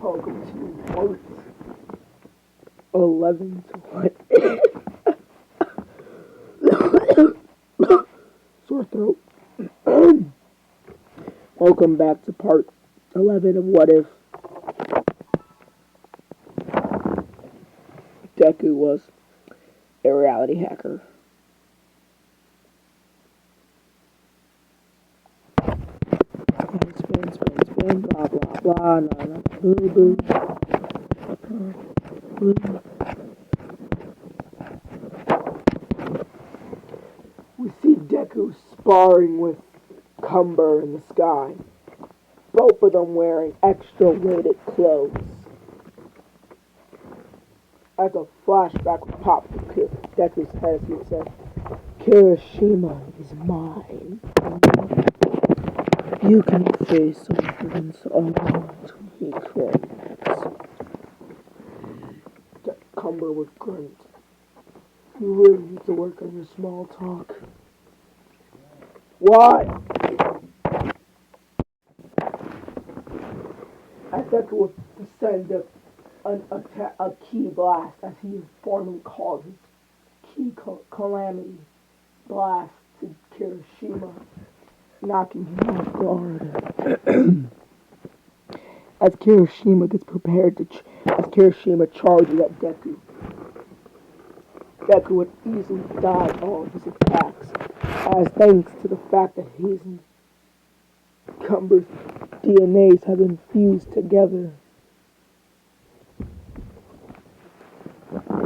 Welcome to part 11 to what? Sore throat. Welcome back to part 11 of What If Deku was a reality hacker. Spin, blah, blah, blah, nah, nah, boo, boo. We see Deku sparring with Cumber in the sky. Both of them wearing extra weighted clothes. As a flashback would pop through Deku's head, he would say, Kirishima is mine. You can face something so he craves. Cumber would grunt. You really need to work on your small talk. What? As Deku would send a key blast, as he formerly called his key calamity blast to Kirishima, knocking him off guard. As Kirishima gets prepared as Kirishima charges at Deku, Deku would easily dodge all of his attacks, as thanks to the fact that his and Cumber's DNAs have been fused together,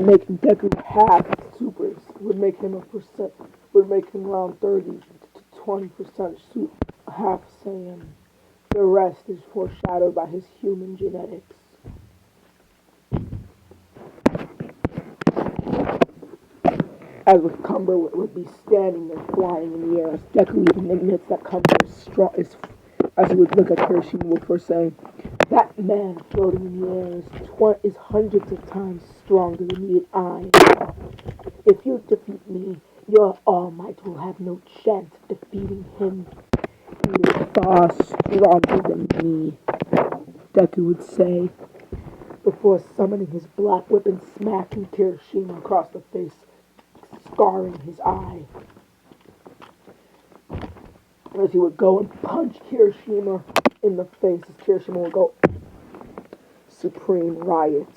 making Deku half supers would make him around 30 to 20% half Saiyan. The rest is foreshadowed by his human genetics. As with Cumber would be standing there flying in the air, as Deku even admits that Cumber is strong, as he would look at Kirishima before saying, that man floating in the air is hundreds of times stronger than you and I. If you defeat me, your All Might will have no chance of defeating him. He is far stronger than me, Deku would say, before summoning his black whip and smacking Kirishima across the face, scarring his eye. As he would go and punch Kirishima in the face, as Kirishima would go supreme riot.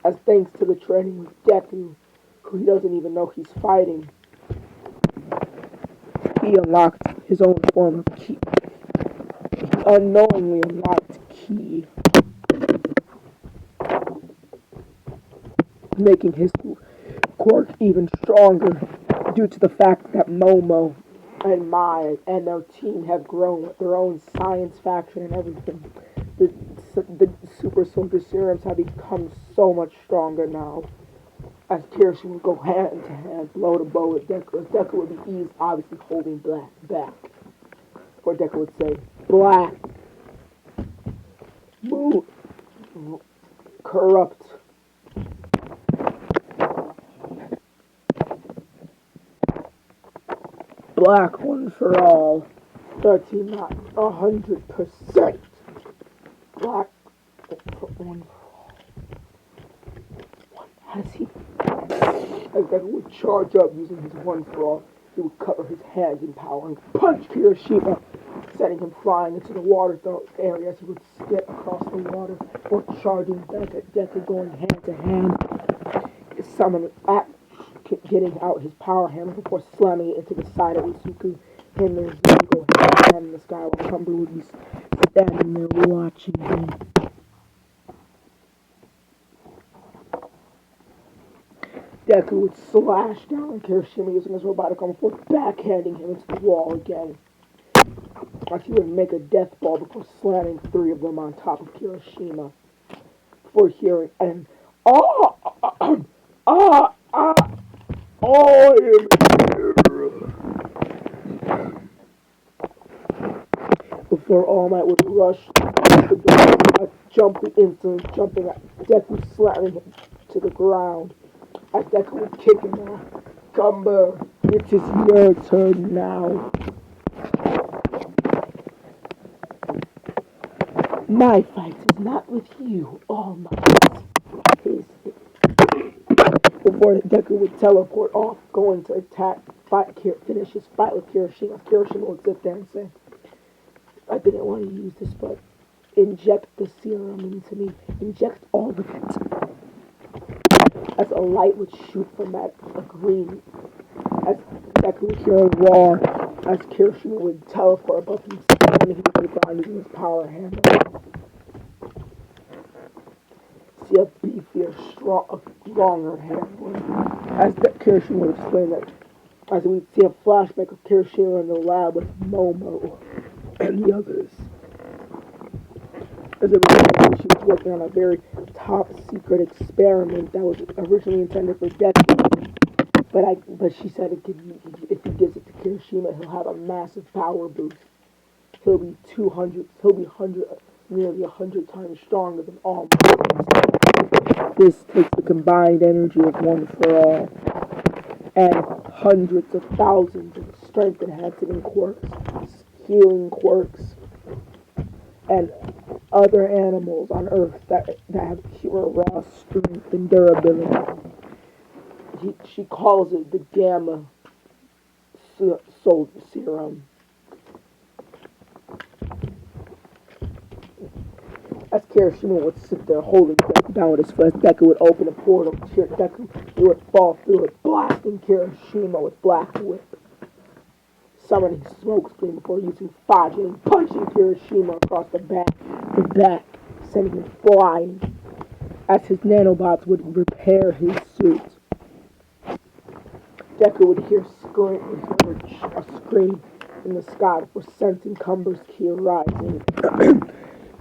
As thanks to the training with Deku, who he doesn't even know he's fighting, he unlocked his own form of ki. He unknowingly unlocked ki, making his quirk even stronger due to the fact that Momo and Mai and their team have grown with their own science faction and everything. The super soldier serums have become so much stronger now. As Kirishima would go hand to hand, blow to blow with Deku. As Deku would be obviously holding back. Or Deku would say, Black, move, corrupt. Black one for all. 39, 100%. Black one for all. As Deku would charge up using his one for all, he would cover his hands in power and punch Kirishima, sending him flying into the water area as he would skip across the water or charging back at Deku, going hand to hand, summoning getting out his power hammer before slamming it into the side of Usuku, and there's go hand to hand in the sky while Cumber would be standing there watching him. Deku would slash down on Kirishima using his robotic arm before backhanding him into the wall again. As he would make a death ball before slamming 3 of them on top of Kirishima. Before hearing an I am here. Before All Might would rush the door, jumping at Deku, slamming him to the ground. As Deku would kick him off. Cumber, it is your turn now. My fight is not with you, All Might. His Before Deku would teleport off, going to attack, finish his fight with Kirishima. Kirishima would sit there and say, I didn't want to use this, but inject the serum into me. Inject all of it. As a light would shoot from that a green, as Deku would hear a roar, as Kirishima would teleport above him, slamming him to the ground using his power hammer. See a beefier, stronger hand. As Kirishima would explain that, as we'd see a flashback of Kirishima in the lab with Momo and the others. As a result, she was working on a very top secret experiment that was originally intended for Deku. But she said if he gives it to Kirishima, he'll have a massive power boost. He'll be 200. He'll be nearly 100 times stronger than all. This takes the combined energy of One for All and hundreds of thousands of strength enhancing quirks, healing quirks, and other animals on Earth that have pure raw strength and durability. She calls it the Gamma Soul Serum. As Kirishima would sit there holding Deku down with his fist, Deku would open a portal. He would fall through it, blasting Kirishima with Black Whip. Summoning Smokescreen before using Faja and punching Kirishima across the back, sending him flying. As his nanobots would repair his suit, Deku would hear a scream in the sky before sensing Cumber's ki rising.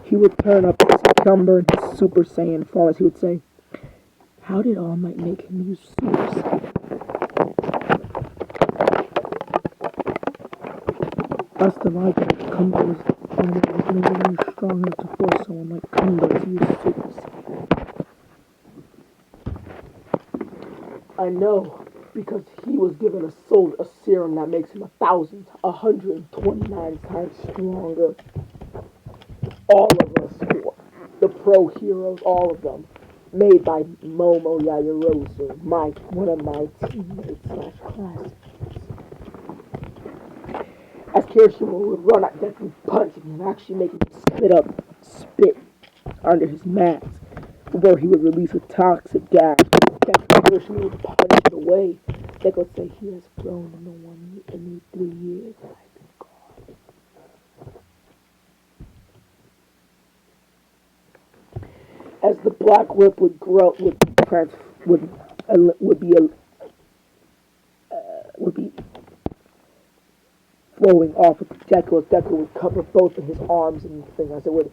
He would turn up to see Cumber in his Super Saiyan form as he would say, how did All Might make him use Super Saiyan? That's the logic. Cumber was nowhere strong enough to force someone like Cumber to use Super Saiyan. I know, because he was given a serum that makes him 129 times stronger. All of us, the pro heroes, all of them, made by Momo Yaoyorozu, one of my teammates / classmates. As Kirishima would run at Deku, punching him, actually making him spit under his mask, before he would release a toxic gas. Kirishima would punch it away. Deku would say, he has grown in the 3 years that I've been gone. As the Black Whip would grow, would be flowing off of Deku, as Deku would cover both of his arms and things, as it would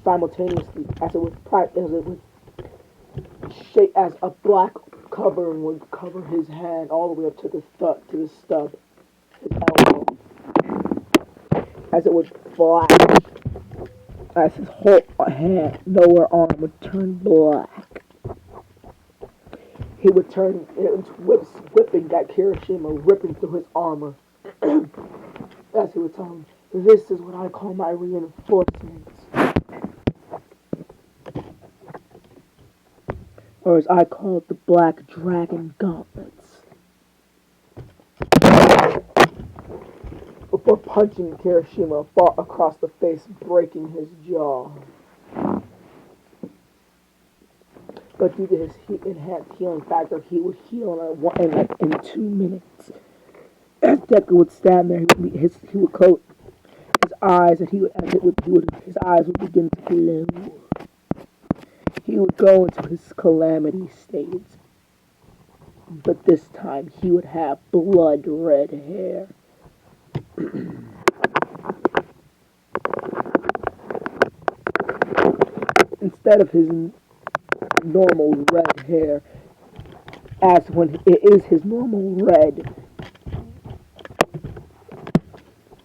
simultaneously, as it would shape as a black covering would cover his hand all the way up to the stub, his elbow, as it would flash, as his whole lower arm would turn black. He would turn into whipping that Kirishima, ripping through his armor. As he would tell him, this is what I call my reinforcements. Or as I call it, the Black Dragon Gauntlets. Before punching Kirishima far across the face, breaking his jaw. But due to his enhanced healing factor, he would heal in 2 minutes. As Deku would stand there, he would close his eyes, and his eyes would begin to glow. He would go into his calamity state, but this time he would have blood red hair. Instead of his normal red hair, as when it is his normal red,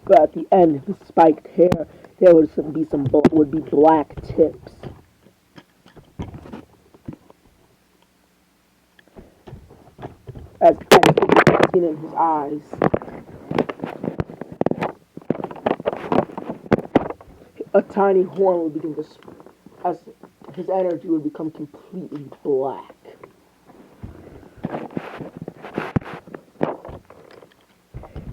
but at the end of his spiked hair, there would be black tips. As you can see in his eyes. A tiny horn would begin to, as his energy would become completely black.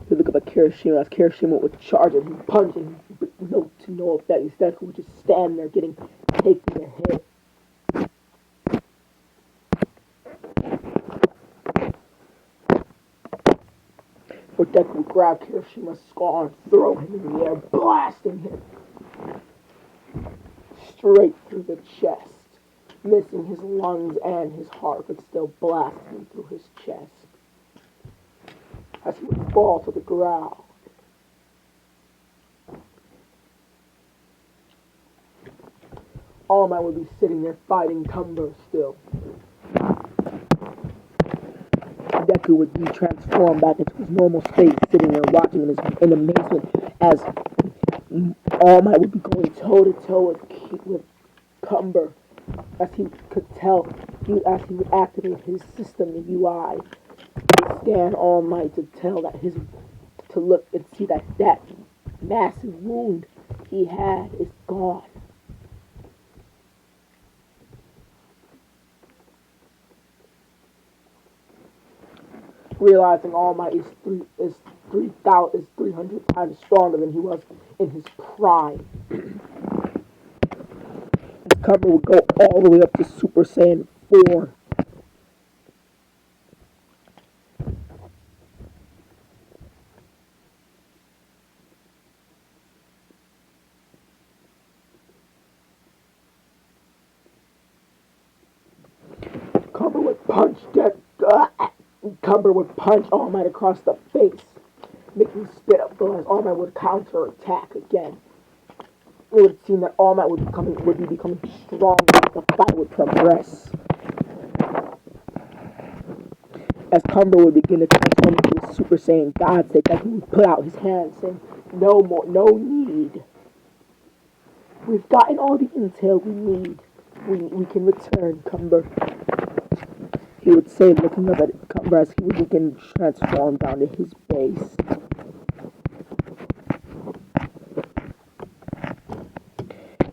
You look up at Kirishima as Kirishima would charge and he'd punch and to no effect. Instead, he would just stand there taking a hit. For Deku would grab Kirishima's skull and throw him in the air, blasting him straight through the chest, missing his lungs and his heart, but still blasting him through his chest as he would fall to the ground. All Might would be sitting there fighting Cumber still. Deku would be transformed back into his normal state, sitting there watching in amazement as All Might would be going toe to toe with Cumber, as he could tell, as he would activate his system, the UI, to scan All Might to tell that to look and see that massive wound he had is gone. Realizing All Might is 300 times stronger than he was in his prime. His cover would go all the way up to Super Saiyan 4. Cumber would punch All Might across the face, making spit up blood as All Might would counter-attack again. It would seem that All Might would be becoming stronger as the fight would progress. As Cumber would begin to transform into a Super Saiyan God state, that he would put out his hand saying, "No more, no need. We've gotten all the intel we need. We can return, Cumber." He would say, looking up at Cumber as he would begin to transform down to his base.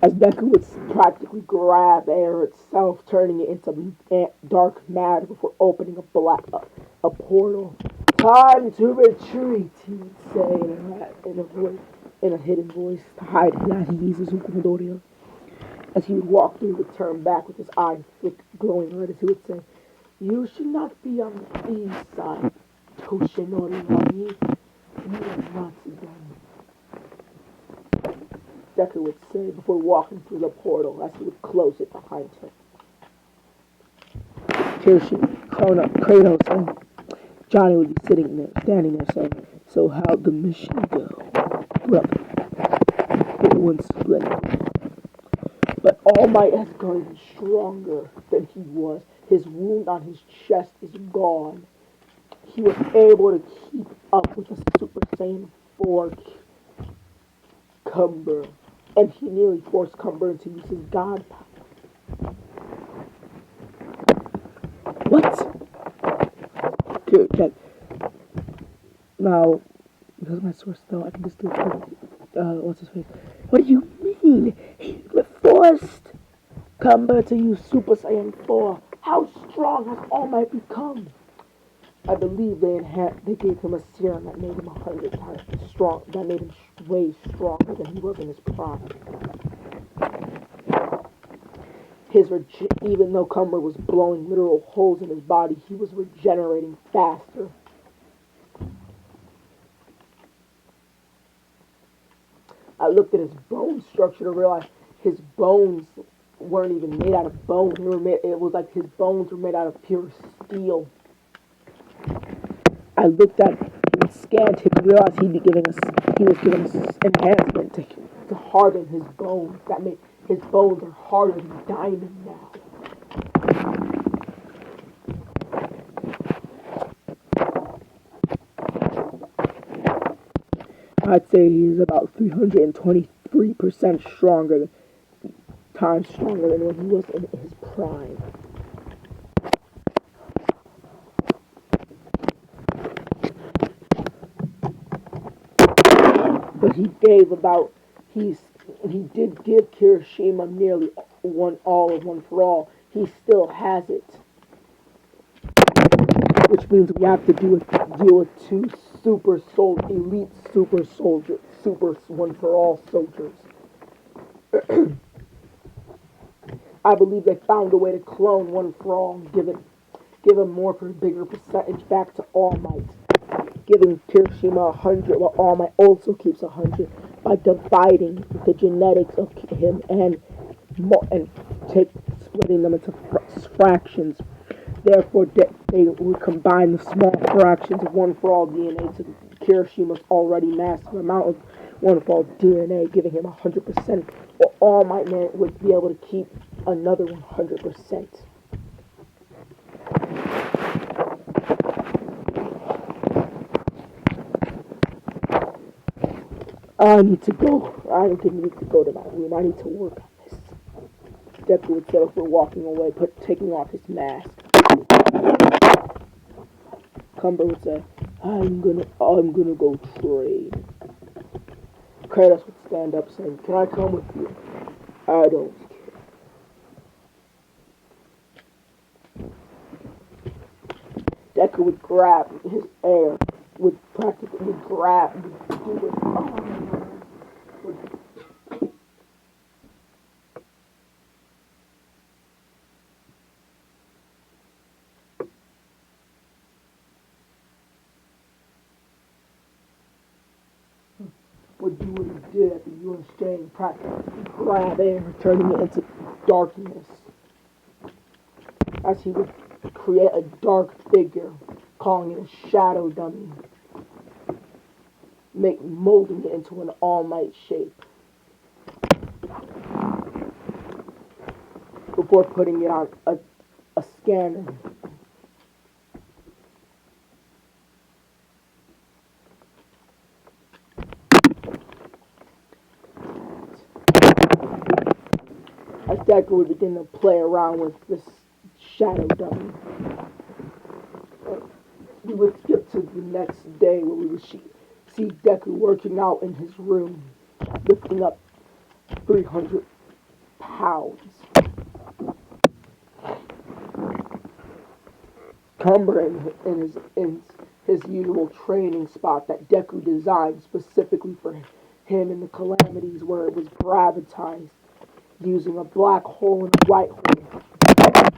As Deku would practically grab air itself, turning it into dark matter before opening a portal. "Time to retreat," he would say in a hidden voice to hide that he uses Ukumadoria. As he would walk through, he would turn back with his eyes glowing red as he would say, "You should not be on the east side, Toshinori Wani. You are not done." Deku would say before walking through the portal as he would close it behind him. Kratos and Johnny would be standing there saying, "So how'd the mission go, brother?" It went splendid. But All Might has gotten stronger than he was. His wound on his chest is gone. He was able to keep up with the Super Saiyan 4 Cumber, and he nearly forced Cumber to use his god power. What? Now, because my source though, I can just do it. What's his face? What do you mean? He forced Cumber to use Super Saiyan 4. How strong has All Might become? I believe they gave him a serum that made him 100 times strong. That made him way stronger than he was in his prime. Even though Cumber was blowing literal holes in his body, he was regenerating faster. I looked at his bone structure to realize his bones weren't even made out of bone. It was like his bones were made out of pure steel. I looked at and scanned him to realize he was giving us enhancement to harden his bones. That made his bones are harder than diamond now. I'd say he's about 323% stronger, times stronger than when he was in his prime. But he and he did give Kirishima nearly one all of one for all. He still has it, which means we have to deal with two elite super soldiers, super one for all soldiers. I believe they found a way to clone one for all and give him more for a bigger percentage back to All Might, giving Kirishima 100 while All Might also keeps 100 by dividing the genetics of him and take splitting them into fractions. Therefore, they would combine the small fractions of one for all DNA to Kirishima's already massive amount of one for all DNA, giving him 100%, or All Might Man would be able to keep another 100%. I need to go. I need to go to my room. I need to work on this. Deku would say before walking away, taking off his mask. Cumber would say, I'm gonna go train. Kratos would stand up saying, can I come with you? I don't care. Deku would grab his air, would practically grab, would do it. Would do what he did at the UN Exchange, practically grab air, turning it into darkness. As he would create a dark figure, calling it a shadow dummy, molding it into an All Might shape, before putting it on a scanner. As Deku would begin to play around with this shadow dummy, we would skip to the next day where we would see Deku working out in his room, lifting up 300 pounds. Cumber in his usual training spot that Deku designed specifically for him in the calamities, where it was gravitized using a black hole and a white hole,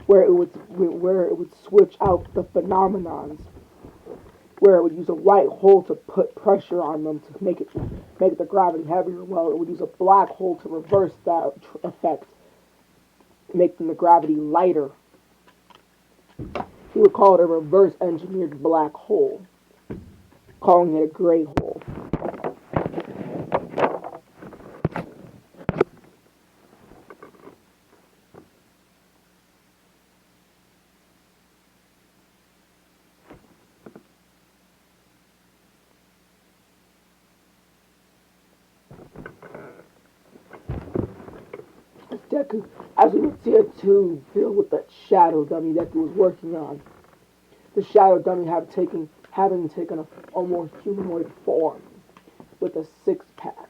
where it would switch out the phenomenons, where it would use a white hole to put pressure on them to make the gravity heavier. Well, it would use a black hole to reverse that effect, making the gravity lighter. He would call it a reverse engineered black hole, calling it a gray hole. Deku, as we would see a tube filled with that shadow dummy Deku was working on. The shadow dummy having taken a almost humanoid form with a six-pack.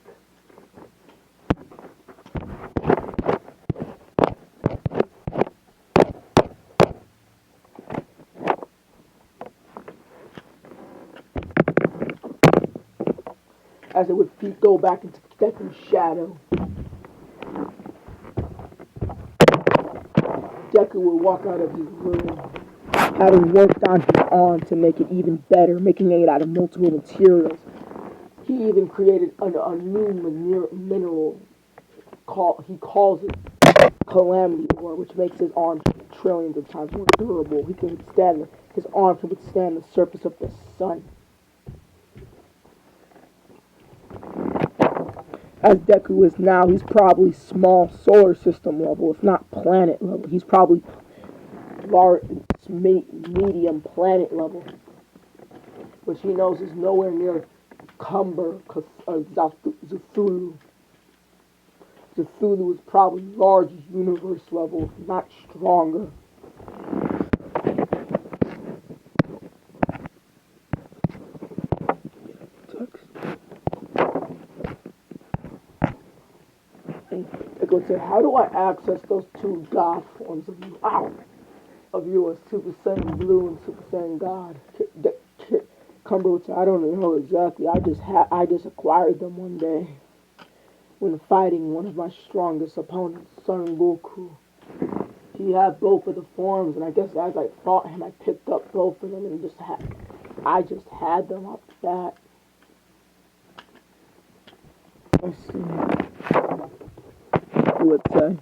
As it would go back into Deku's shadow, Deku would walk out of his room, having worked on his arm to make it even better, making it out of multiple materials. He even created a new mineral. He calls it Calamity Ore, which makes his arm trillions of times more durable. His arm can withstand the surface of the sun. As Deku is now, he's probably small solar system level, if not planet level. He's probably large, medium planet level, which he knows is nowhere near Cumber, Cthulhu. Cthulhu is probably large universe level, if not stronger. Deku would say, how do I access those two God forms of you? Ow! Of you as Super Saiyan Blue and Super Saiyan God. Cumber would say, I don't know exactly. I just acquired them one day when fighting one of my strongest opponents, Son Goku. He had both of the forms, and I guess as I fought him, I picked up both of them and I just had them up that. Let's see. He would say,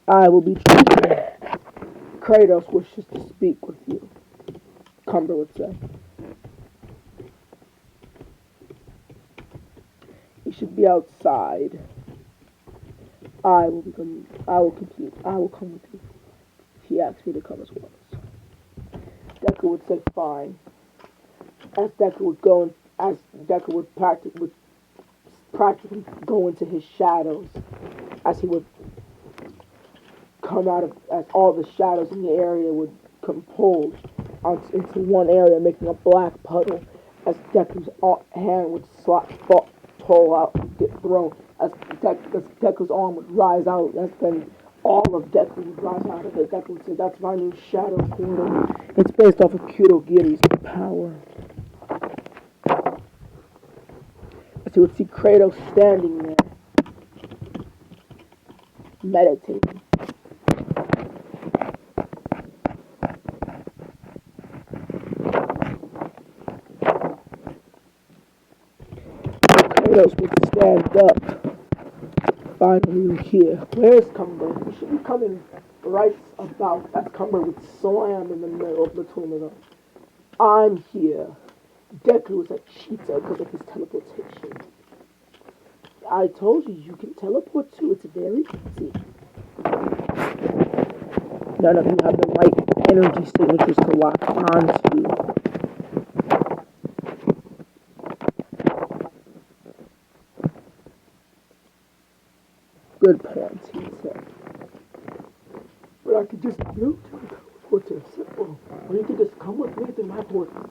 I will be true. Kratos wishes to speak with you, Cumber would say. He should be outside. I will come with you. He asked me to come as well. Deku would say fine. As Deku would practically go into his shadows, as he would come out of, as all the shadows in the area would compose into one area, making a black puddle, as Deku's hand would pull out, get thrown, as Deku's arm would rise out, as then all of Deku would rise out of it. Deku would say, that's my new shadow portal. It's based off of Kurogiri's power. As he would see Kratos standing there, meditating. Kratos would stand up. Finally, you're here. Where's Cumber? You should be coming right about as Cumber would slam in the middle of the between them. I'm here. Deku is a cheater because of his teleportation. I told you, you can teleport too. It's very easy. None of you have the right energy signatures to lock onto. Good point, he said. But I could just move to the teleporter, simple. Or you could just come with me to my portals.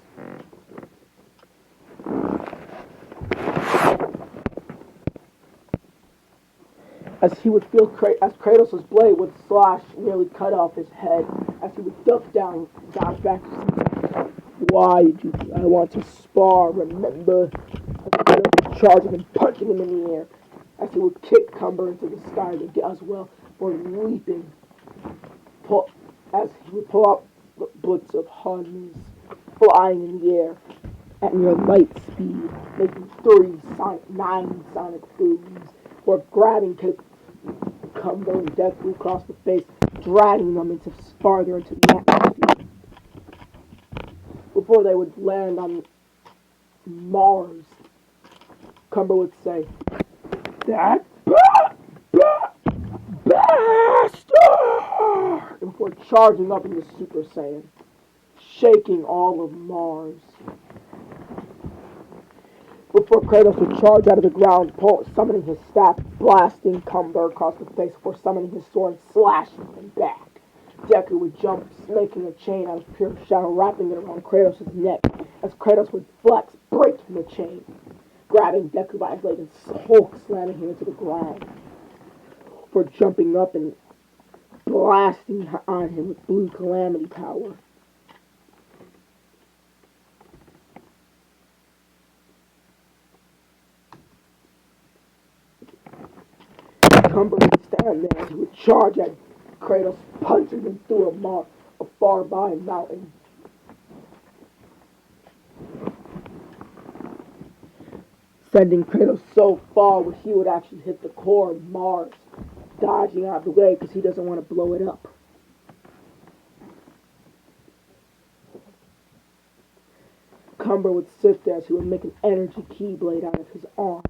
As he would feel, as Kratos' blade would slash, nearly cut off his head, as he would duck down, dodge back to him. Why did you? I want to spar, remember? As he charging and punching him in the air, as he would kick Cumber into the sky as well, or leaping, as he would pull out the blitz of Huns, flying in the air at near light speed, making 9 sonic booms, or grabbing Cumber and Deku across the face, dragging them farther into the atmosphere. Before they would land on Mars, Cumber would say, that bastard! And before charging up into Super Saiyan, shaking all of Mars. Before Kratos would charge out of the ground, summoning his staff, blasting Cumber across the face before summoning his sword, slashing him back. Deku would jump, making a chain out of pure shadow, wrapping it around Kratos' neck, as Kratos would flex, breaking the chain, grabbing Deku by his leg and Hulk slamming him into the ground. For jumping up and blasting on him with blue calamity power. Cumber would stand there as he would charge at Kratos, punching him through a far-by mountain. Sending Kratos so far where he would actually hit the core of Mars, dodging out of the way because he doesn't want to blow it up. Cumber would sit there as he would make an energy keyblade out of his arm,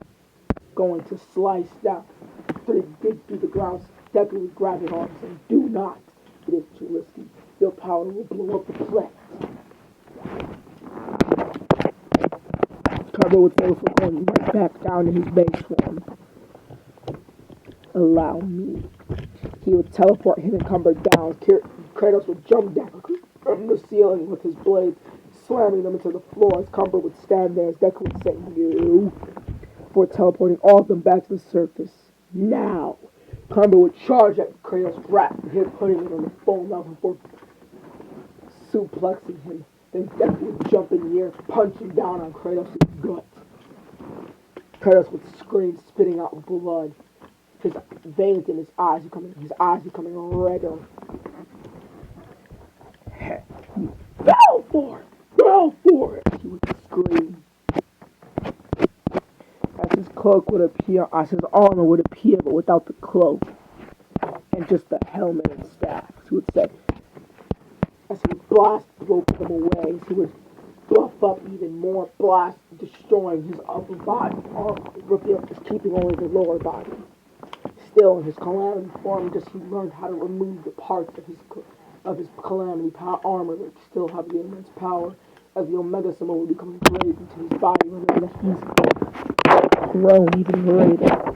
going to slice down. After he dig through the ground, Deku would grab his arm saying, do not. It is too risky. Your power will blow up the planet. Cumber would say before going right back down to his base form. Allow me. He would teleport him and Cumber down. Kratos would jump down from the ceiling with his blades, slamming them into the floor as Cumber would stand there as Deku would say, "No," before teleporting all of them back to the surface. Now, Cumber would charge at Kratos' rat and hit, putting it on the full mouth before suplexing him. Then Deku would jump in the air, punching down on Kratos' gut. Kratos would scream, spitting out blood. His veins in his eyes becoming redder. "You fell for it! Fell for it!" he would scream. As his cloak would appear, as his armor would appear, but without the cloak, and just the helmet and staff, he would say, as he would blast both of them away, as he would fluff up even more, blast, destroying his upper body, revealing, just keeping only the lower body. Still, in his calamity form, just he learned how to remove the parts of his calamity armor that still have the immense power, as the Omega symbol will become engraved into his body, remember that he's grown even greater.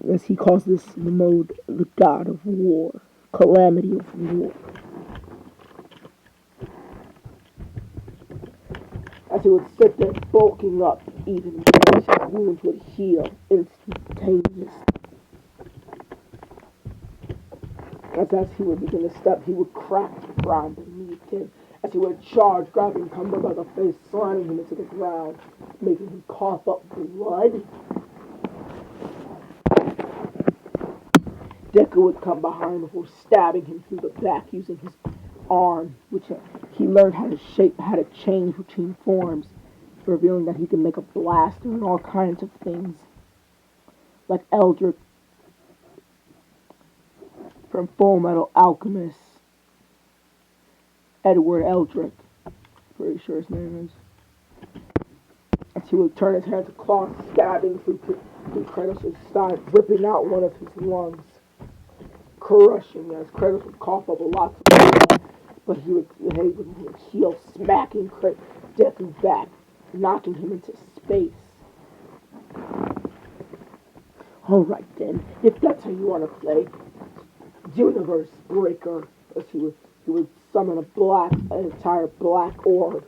As he calls this mode the god of war, calamity of war. As he would sit there bulking up even more, his wounds would heal instantaneously. As he would begin to step, he would crack the ground beneath him. As he would charge, grabbing Cumber by the face, slamming him into the ground, making him cough up blood. Deku would come behind before stabbing him through the back using his arm, which he learned how to change between forms, revealing that he can make a blaster and all kinds of things, like Eldrick from Full Metal Alchemist, Edward Eldrick, pretty sure his name is. As he would turn his hand to claws, stabbing through Kratos' side, ripping out one of his lungs, crushing as Kratos would cough up lots of blood, but he would heal, smacking Deku back, knocking him into space. Alright then, if that's how you want to play, Universe Breaker, as he would summon an entire black orb,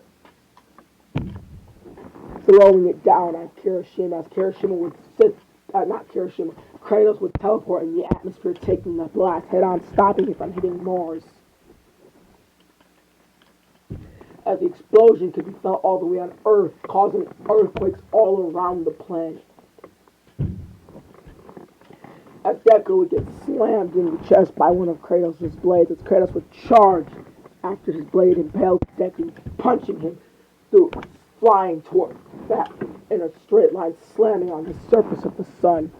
throwing it down on Kirishima, as Kirishima would not Kirishima, Kratos would teleport in the atmosphere, taking the blast head-on, stopping it from hitting Mars. As the explosion could be felt all the way on Earth, causing earthquakes all around the planet. As Deku would get slammed in the chest by one of Kratos' blades, as Kratos would charge after his blade impaled Deku, punching him through, flying toward that in a straight line, slamming on the surface of the sun.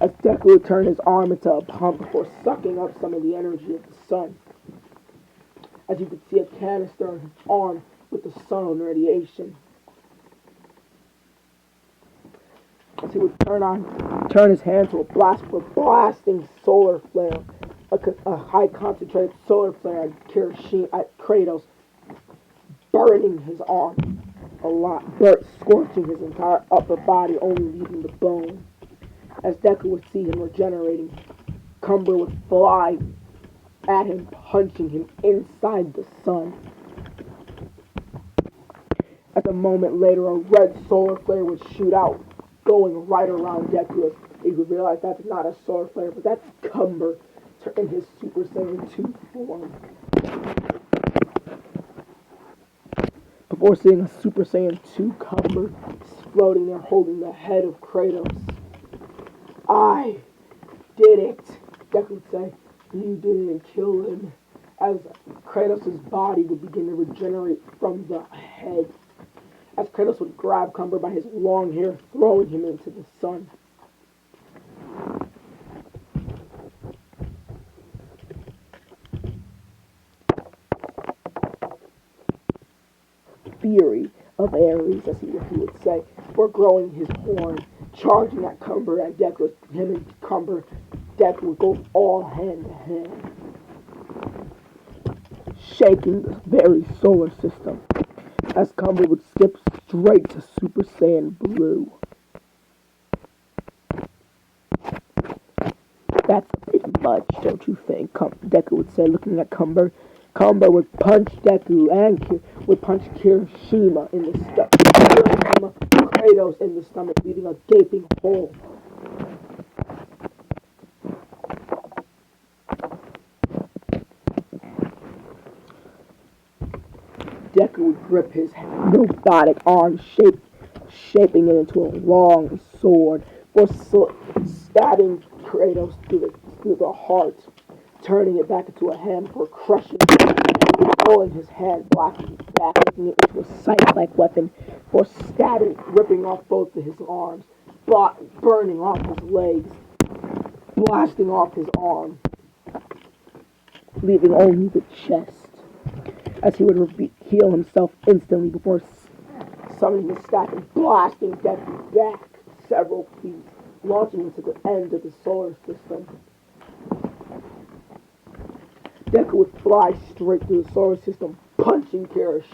As Deku would turn his arm into a pump before sucking up some of the energy of the sun. As you could see a canister on his arm with the sun radiation. As he would turn his hand to a blasting solar flare, a high concentrated solar flare at Kratos, burning his arm a lot, scorching his entire upper body, only leaving the bone. As Deku would see him regenerating, Cumber would fly at him, punching him inside the sun. At a moment later, a red solar flare would shoot out, going right around Deku. He would realize that's not a solar flare, but that's Cumber in his Super Saiyan 2 form. Before seeing a Super Saiyan 2 Cumber floating there holding the head of Kratos. "I did it," Deku would say. "You didn't kill him." As Kratos' body would begin to regenerate from the head. As Kratos would grab Cumber by his long hair, throwing him into the sun. Fury of Ares, as he would say, for growing his horn, charging at Cumber and Deku. Him and Deku would go all hand to hand, shaking the very solar system, as Cumber would skip straight to Super Saiyan Blue. That's a bit much, don't you think? Deku would say, looking at Cumber. Cumber would punch Deku and would punch Kirishima in the stomach. Kirishima, Kratos in the stomach, leaving a gaping hole. Deku would grip his robotic arm, shaping it into a long sword, for stabbing Kratos through the heart, turning it back into a hammer, crushing it, pulling his hand, blocking it back, making it into a sight-like weapon, for stabbing, ripping off both of his arms, burning off his legs, blasting off his arm, leaving only the chest, as he would heal himself instantly before summoning his staff and blasting Deku back several feet, launching into the end of the solar system. Deku would fly straight through the solar system, punching Kratos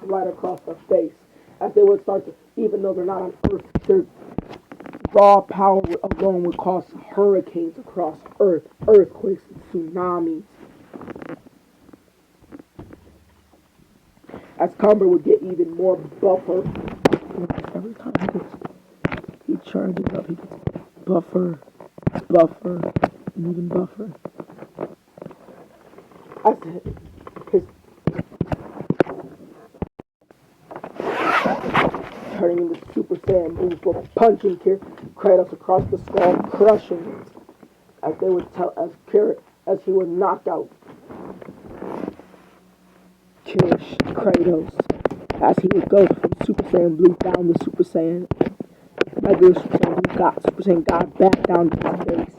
right across the face, as they would start to, even though they're not on Earth, their raw power alone would cause hurricanes across Earth, earthquakes and tsunamis. As Cumber would get even more buffer. Every time he charges up, he gets buffer, and even buffer. As his turning into Super Saiyan Blue for punching Kratos across the skull, crushing it. As they would tell, as he would knock out Kratos, as he would go from Super Saiyan Blue down to Super Saiyan, regular Super Saiyan Blue, Super Saiyan God back down to his base.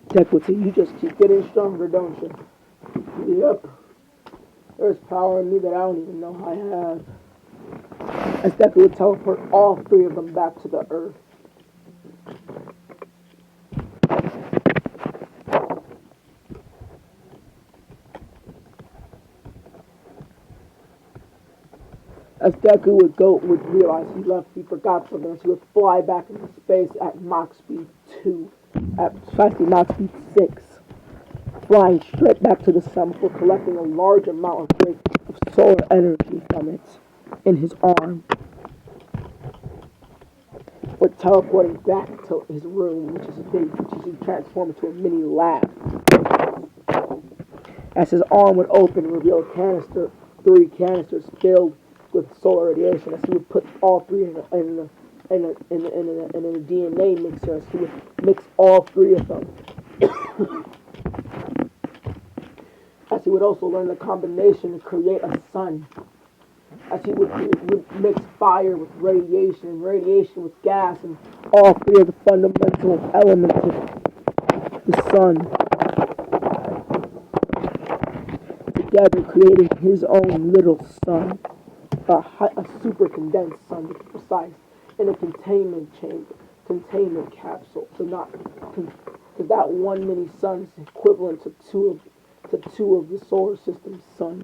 Deku would say, "You just keep getting stronger, don't you?" Yep. There's power in me that I don't even know I have. As Deku would teleport all three of them back to the Earth. As Deku would realize he forgot something, so he would fly back into space at Mach speed 2, precisely Mach speed 6, flying straight back to the sun before collecting a large amount of solar energy from it in his arm, for teleporting back to his room, which is transformed into a mini lab. As his arm would open and reveal three canisters filled with solar radiation, as he would put all three in a DNA mixer, as he would mix all three of them. As he would also learn the combination to create a sun. As he would mix fire with radiation and radiation with gas, and all three of the fundamental elements of the sun together, creating his own little sun. A super condensed sun, to be precise, in a containment capsule. Because that one mini sun is equivalent to two of the solar system's suns.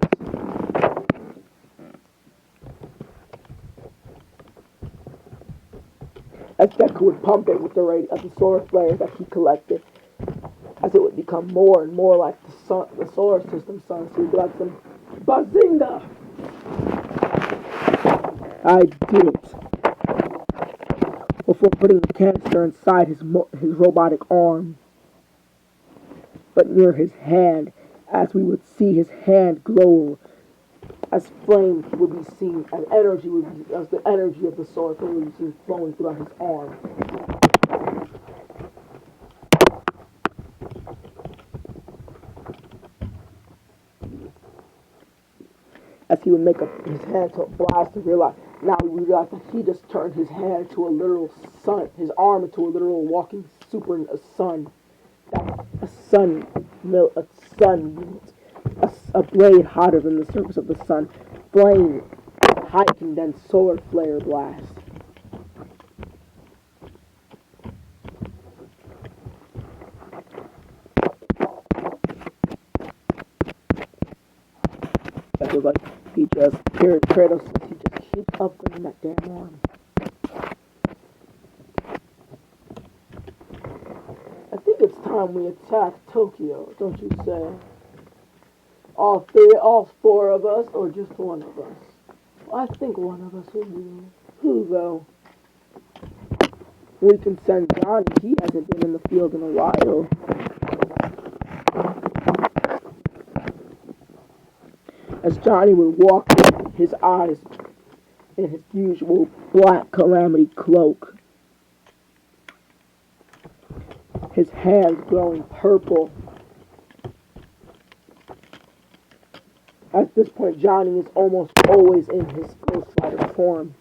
As Deku would pump it with the solar flare that he collected, as it would become more and more like the solar system sun, so he'd be like some Bazinga! I did it. Before putting the canister inside his robotic arm, but near his hand, as we would see his hand glow, as flames would be seen, as the energy of the solar flare would be seen flowing throughout his arm. As he would make his hand to a blast to realize, now we realize that he just turned his hand to a literal sun, his arm into a literal walking sun. A sun unit, a blade hotter than the surface of the sun, flame, high condensed solar flare blast. That was like Kratos says he just keeps upgrading that damn arm. I think it's time we attack Tokyo, don't you say? All four of us, or just one of us? Well, I think one of us will do. Who, though? We can send Johnny. He hasn't been in the field in a while. As Johnny would walk in, his eyes in his usual black calamity cloak, his hands glowing purple. At this point, Johnny is almost always in his Ghost Rider form.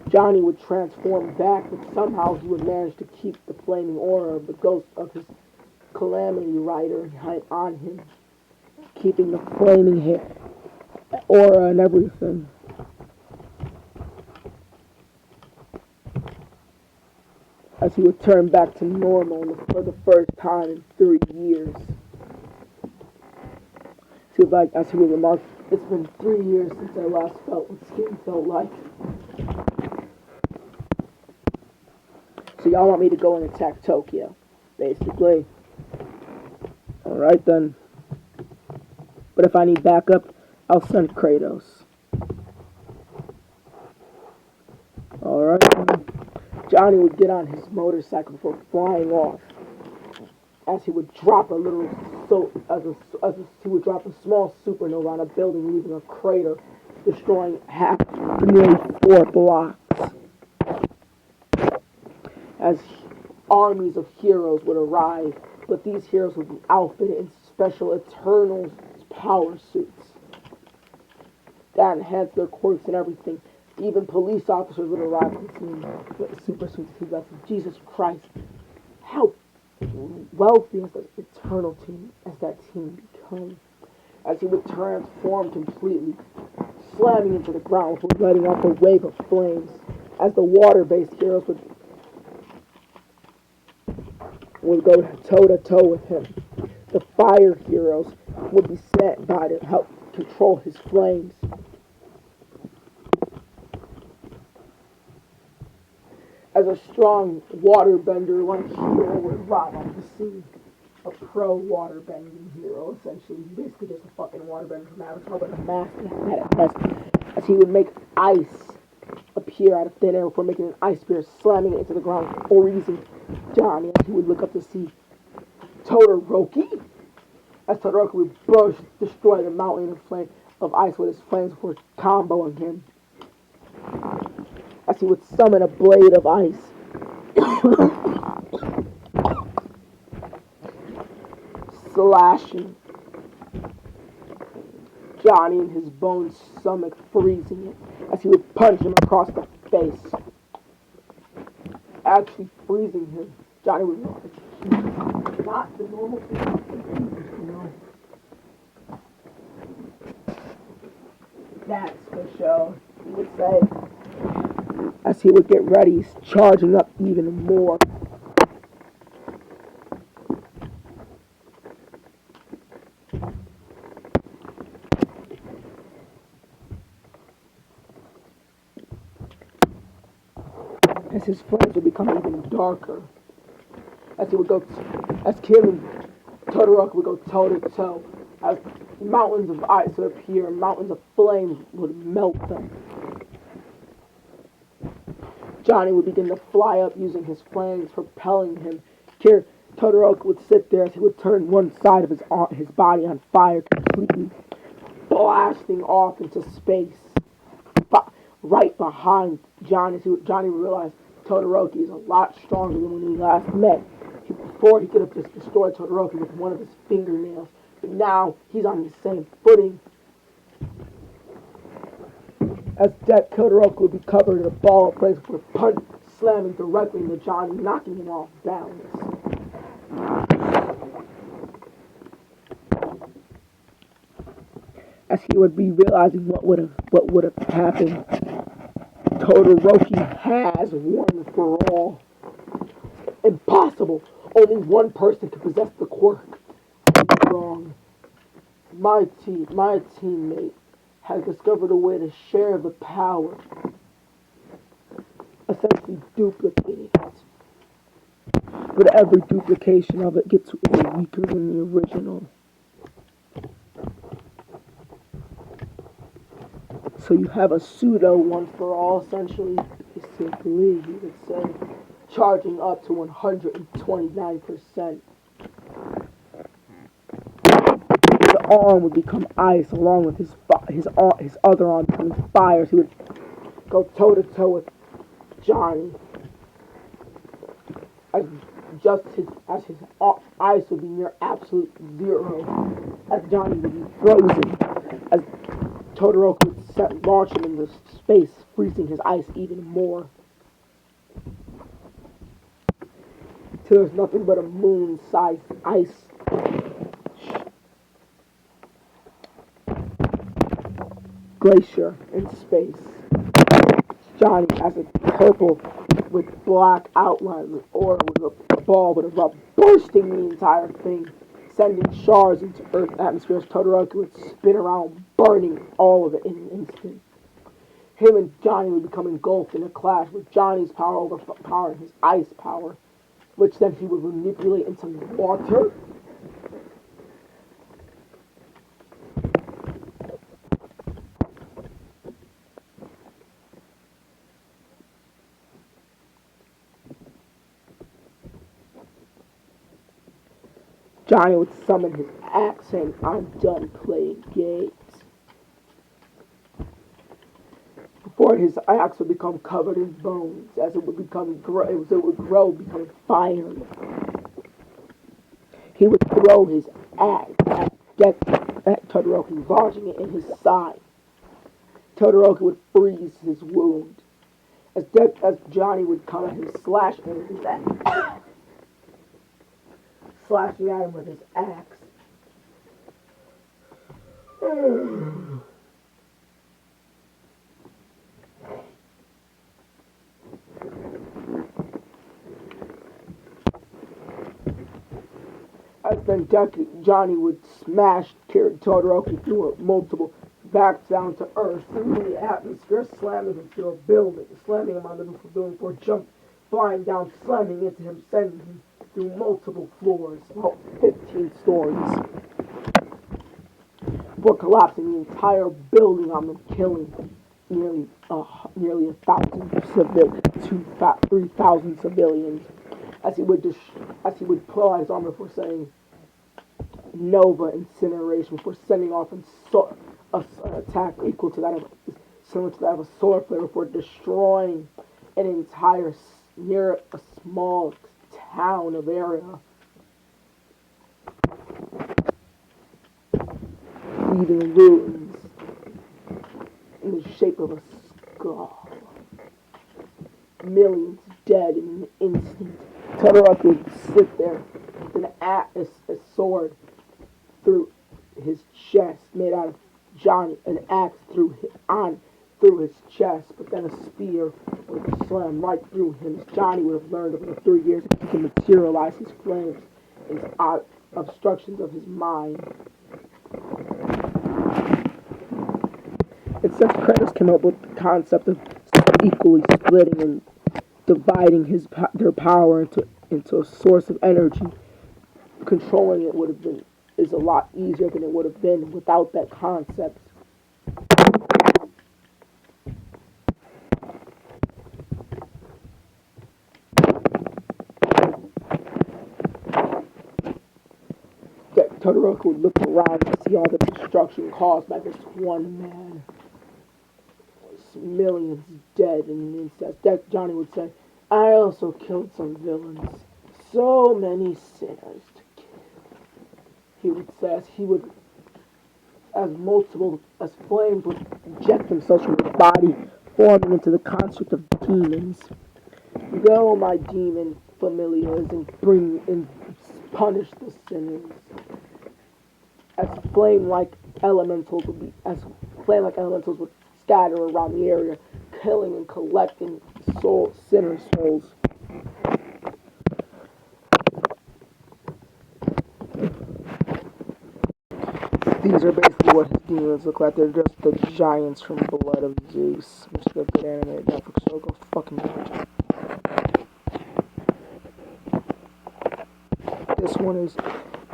Johnny would transform back, but somehow he would manage to keep the flaming aura of the ghost of his Calamity Rider on him, keeping the flaming hair, aura and everything. As he would turn back to normal for the first time in 3 years. As he would remark, it's been 3 years since I last felt what skin felt like. So y'all want me to go and attack Tokyo, basically. Alright then. But if I need backup, I'll send Kratos. Alright then. Johnny would get on his motorcycle before flying off. As he would drop he would drop a small supernova on a building, leaving a crater, destroying half for nearly 4 blocks. As armies of heroes would arrive, but these heroes would be outfitted in special Eternals power suits that enhance their quirks and everything. Even police officers would arrive on the scene with super suits. He'd be like, Jesus Christ, how wealthy has the Eternal team as that team become? As he would transform completely, slamming into the ground before letting off a wave of flames. As the water-based heroes would go toe-to-toe with him. The fire heroes would be sent by to help control his flames. As a strong waterbender like hero would arrive on the scene. A pro waterbending hero, essentially. Basically just a fucking waterbender from Avatar, but a master as he would make ice appear out of thin air before making an ice spear, slamming it into the ground, freezing Johnny, as he would look up to see Todoroki. As Todoroki would destroy the mountain of ice with his flames before comboing him. As he would summon a blade of ice. Slashing Johnny in his bone stomach, freezing it. As he would punch him across the face. Actually freezing him. Johnny would realize not the normal thing, you know. That's for sure, he would say. As he would get ready, he's charging up even more. As his flames would become even darker. As Kim and Todoroki would go toe to toe. As mountains of ice would appear and mountains of flames would melt them. Johnny would begin to fly up using his flames, propelling him. Todoroki would sit there as he would turn one side of his body on fire, completely blasting off into space. Right behind Johnny, Johnny would realize Todoroki is a lot stronger than when we last met. Before he could have just destroyed Todoroki with one of his fingernails, but now he's on the same footing. As Todoroki would be covered in a ball of flames with a punch slamming directly into Johnny, knocking him off balance. As he would be realizing what would have happened, Todoroki has one for all. Impossible. Only one person can possess the quirk. Wrong. my teammate has discovered a way to share the power, essentially duplicating it. But every duplication of it gets weaker than the original. So you have a pseudo one for all, essentially, basically, you would say, charging up to 129%. His arm would become ice, along with his other arm becoming fire. So he would go toe to toe with Johnny, as his ice would be near absolute zero, as Johnny would be frozen, as Todoroki would launch him into space, freezing his ice even more. Till there's nothing but a moon-sized ice glacier in space. Johnny as a purple with black outlines, or with a ball with a rub bursting the entire thing, sending shards into Earth's atmosphere. Todoroki would spin around, burning all of it in an instant. Him and Johnny would become engulfed in a clash, with Johnny's power overpowering his ice power, which then he would manipulate into water. Johnny would summon his axe saying, "I'm done playing games." Before his axe would become covered in bones, as it would grow, becoming fire. He would throw his axe at Todoroki, lodging it in his side. Todoroki would freeze his wound, as Johnny would come at him, slashing at him with his axe. As then Johnny would smash Todoroki through multiple back down to Earth through the atmosphere, slamming him through a building, slamming him on the roof of a building before flying down, slamming into him, sending him through multiple floors, about 15 stories, before collapsing the entire building on them, killing nearly 3,000 civilians. As he would pull out his armor for saying Nova incineration, for sending off an attack equal to that of similar to that of a solar flare, for destroying an entire near a small town of area, leaving ruins in the shape of a skull. Millions dead in an instant. Todoroki would sit there with a sword through his chest, made out of Johnny, an axe through his chest, but then a spear would slam right through him. Johnny would have learned over the 3 years that he can materialize his flames into obstructions of his mind. And since Kratos came up with the concept of equally splitting and dividing their power into a source of energy, controlling it is a lot easier than it would have been without that concept. Todoroki would look around and see all the destruction caused by this one man. Millions dead in an instant. Johnny would say, "I also killed some villains. So many sinners to kill." He would say, as flames would eject themselves from his body, forming into the construct of demons. Go, my demon familiars, and punish the sinners. As flame-like elementals would scatter around the area, killing and collecting sinners' souls. These are basically what his demons look like. They're just the giants from Blood of Zeus, which is a good animated Netflix show. Go fucking watch it.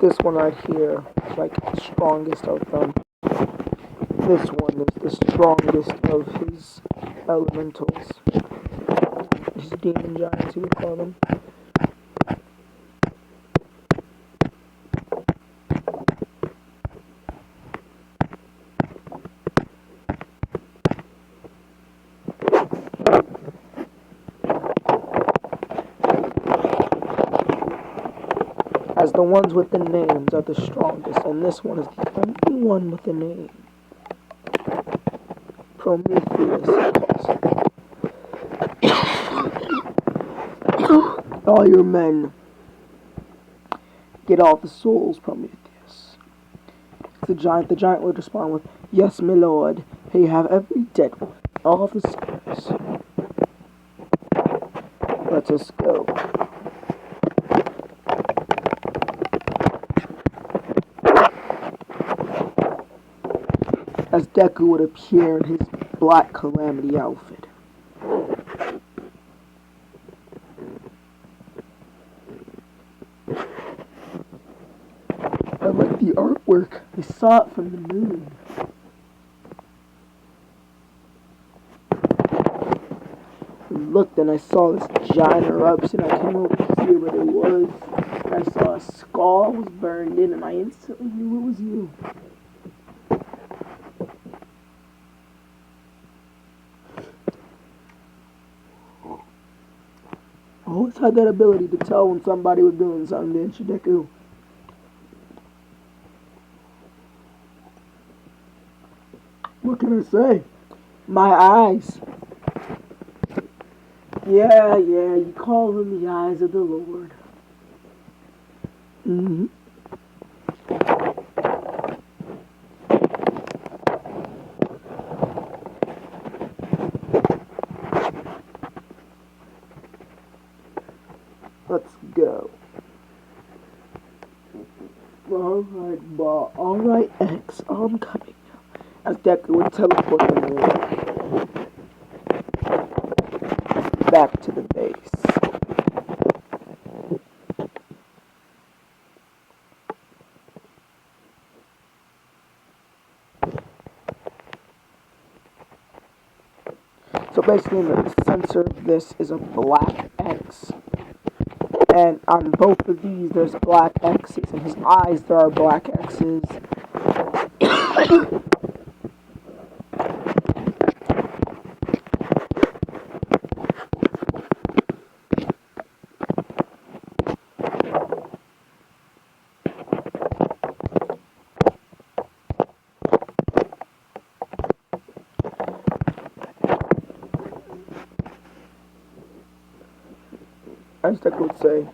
This one right here, like the strongest of them. This one is the strongest of his elementals. His demon giants, he would call them. As the ones with the names are the strongest, and this one is the only one with a name. Prometheus. All your men, get all the souls, Prometheus. The giant would respond with, "Yes, my lord, here you have every dead one, all the souls. Let us go." As Deku would appear in his Black Calamity outfit. I like the artwork. I saw it from the moon. I looked and I saw this giant eruption. I came over to see what it was. And I saw a skull was burned in, and I instantly knew it was you. I always had that ability to tell when somebody was doing something, didn't you, Deku? What can I say? My eyes. Yeah, you call them the eyes of the Lord. Mm-hmm. Let's go. Alright, ball. Alright, X, I'm coming. As Deku would teleport them away. Back to the base. So basically the sensor of this is a black X. And on both of these there's black X's. In his eyes there are black X's. As Deku would say,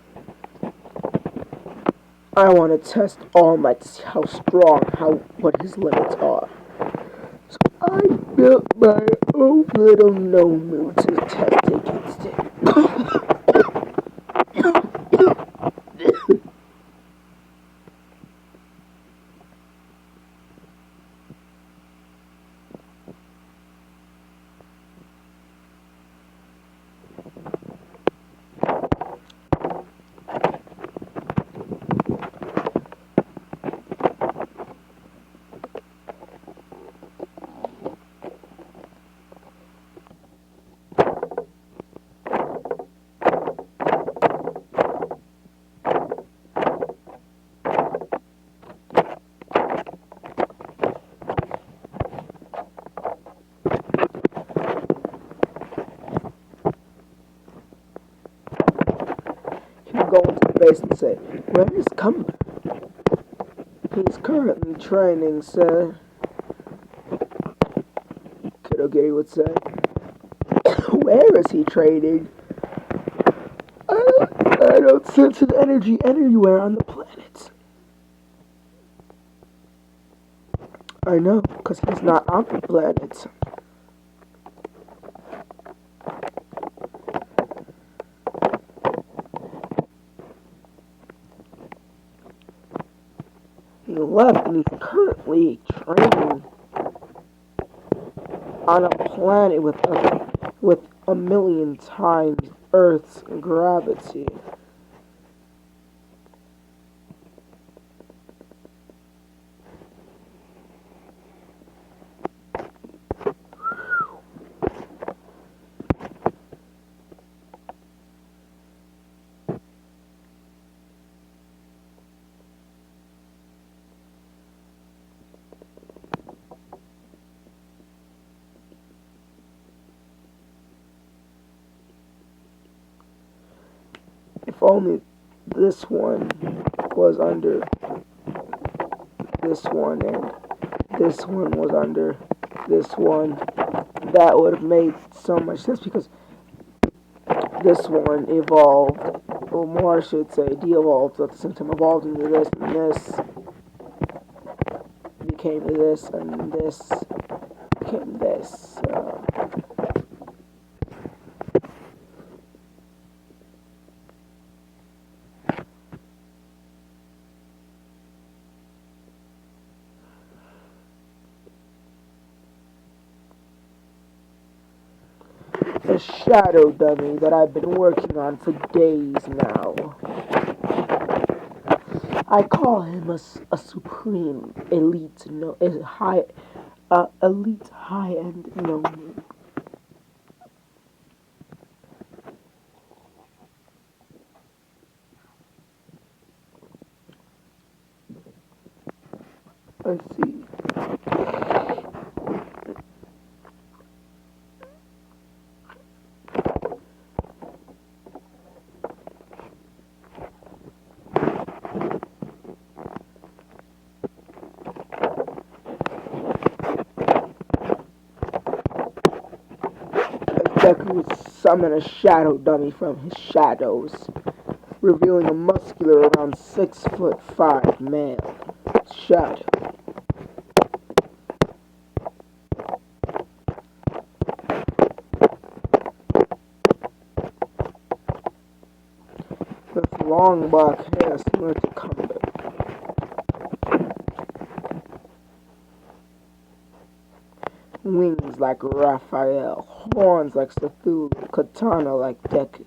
I want to test All Might to see how strong, what his limits are. So I built my own little no-move to test against it. Go into the base and say, "Where is Cumber?" "He's currently training, sir," Kidogiri would say. "Where is he training?" I don't sense his energy anywhere on the planet." "I know, because he's not on the planet." He left, and he's currently training on a planet with a million times Earth's gravity. If only this one was under this one and this one was under this one, that would have made so much sense because this one evolved, or more I should say, de-evolved at the same time, evolved into this, and this became this, and this became this. A shadow dummy that I've been working on for days now. I call him a supreme elite, no, a high, elite high-end gnome. Let's see. Deku would summon a shadow dummy from his shadows, revealing a muscular, around 6'5" male. Shadow. With long black hair similar to Cumber. Wings like Raphael, horns like Cthulhu, katana like Deku.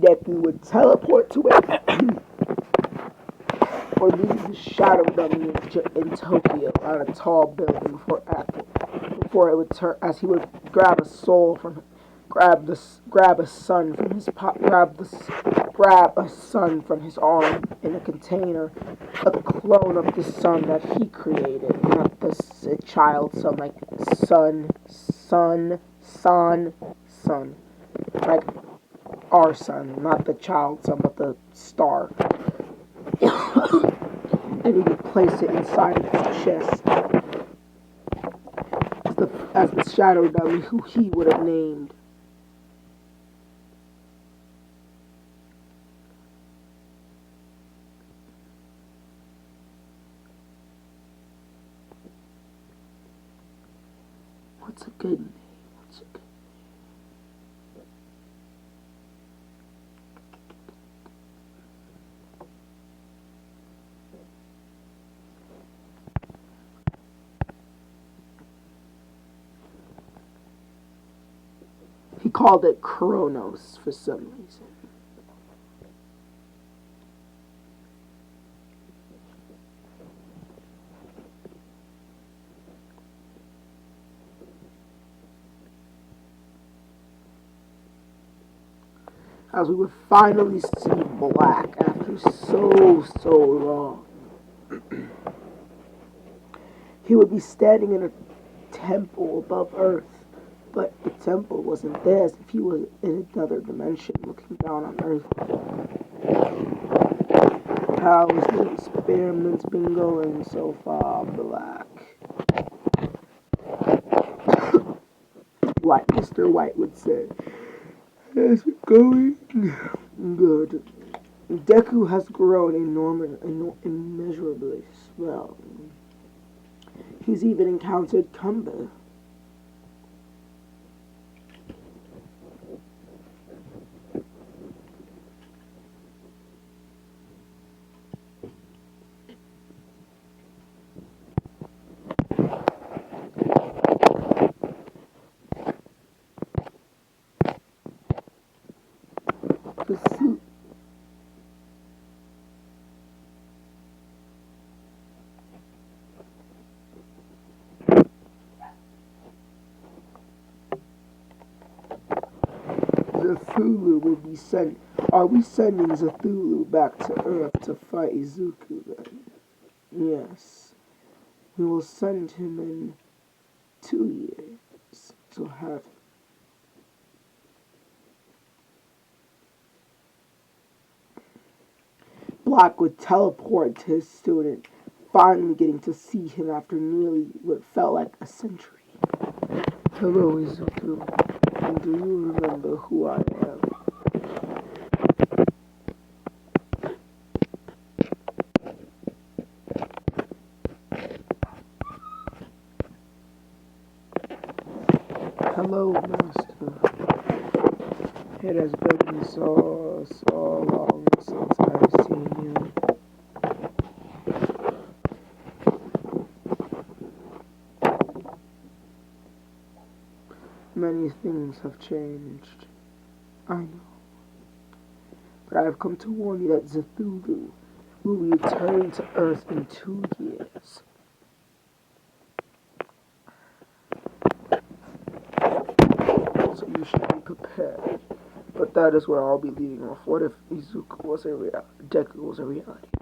Deku would teleport to it or leave the shadow dummy in Tokyo on a tall building before it would turn as he would grab a soul from grab a sun from his grab a sun from his arm in a container, a clone of the sun that he created, not the child sun, like sun, like our sun, not the child sun, but the star. And he would place it inside of his chest as the shadow dummy who he would have named. What's a good name? What's a good He called it Kronos for some reason. as we would finally see Black after so long. He would be standing in a temple above Earth, but the temple wasn't there as if he was in another dimension looking down on Earth. How's the experiments been going so far, Black? White, Mr. White would say. Is it going? Good. Deku has grown immeasurably well. He's even encountered Kumba. The suit. Cthulhu will be sent. Are we sending Cthulhu back to Earth to fight Izuku then? Yes. We will send him in 2 years to have. Black would teleport to his student, finally getting to see him after nearly what felt like a century. Hello, Izuku. Do you remember who I am? Hello, Master. It has been so long since I've seen you. Many things have changed. I know. But I have come to warn you that Cthulhu will return to Earth in 2 years. So you should be prepared. But that is where I'll be leaving off. What if Deku was a reality?